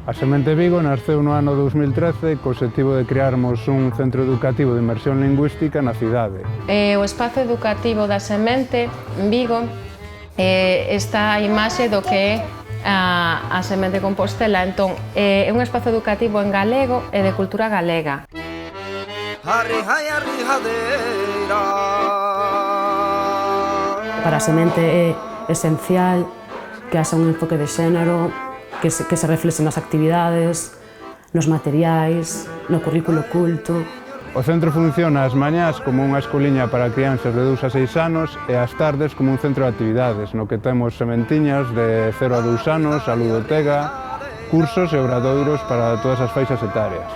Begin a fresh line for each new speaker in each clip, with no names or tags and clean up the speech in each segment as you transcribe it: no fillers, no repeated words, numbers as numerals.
A Semente Vigo nasceu no ano 2013 co obxectivo de crearmos un centro educativo de inmersión lingüística na cidade.
O espazo educativo da Semente Vigo está a imaxe do que é a Semente Compostela. Entón, é un espazo educativo en galego e de cultura galega.
Para a Semente é esencial que haxa un enfoque de xénero, que se reflexe nas actividades, nos materiais, no currículo culto.
O centro funciona ás mañás como unha escoliña para crianzas de 2 a 6 anos e ás tardes como un centro de actividades, no que temos sementiñas de 0 a 2 anos, a ludotega, cursos e obradoiros para todas as faixas etarias.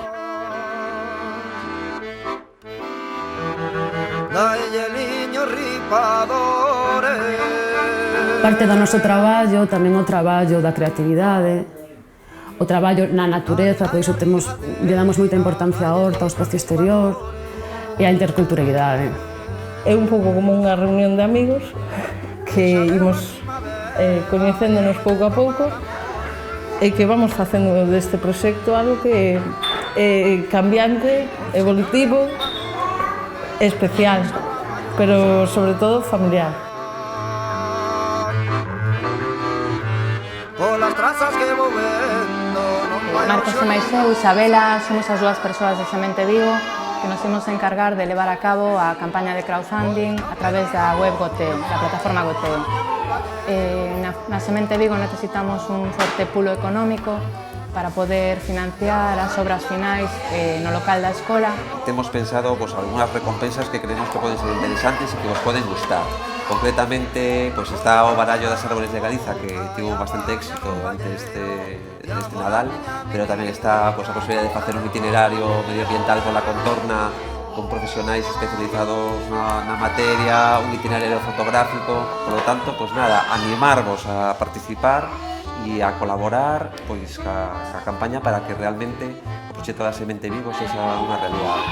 Parte do noso traballo, tamén o traballo da creatividade, o traballo na natureza, por iso lle damos moita importancia á horta, ao espacio exterior e á interculturalidade.
É un pouco como unha reunión de amigos que imos coñecéndonos pouco a pouco e que vamos facendo deste proxecto algo que é cambiante, evolutivo, especial, pero sobre todo familiar.
Marcos e máis eu, Isabela, somos as dúas persoas de Semente Vigo que nos imos encargar de levar a cabo a campaña de crowdfunding a través da web Goteo, da plataforma Goteo. Na Semente Vigo necesitamos un forte pulo económico para poder financiar as obras finais no local da escola.
Temos pensado algunhas recompensas que creemos que poden ser interesantes e que vos poden gustar. Concretamente, está o barallo das árbores de Galiza, que tivo bastante éxito durante este Nadal, pero tamén está a posibilidade de facer un itinerario medioambiental pola contorna con profesionais especializados na materia, un itinerario fotográfico. Por lo tanto, animarvos a participar e a colaborar ca campaña para que realmente o proxecto da Semente Vigo sexa unha realidade.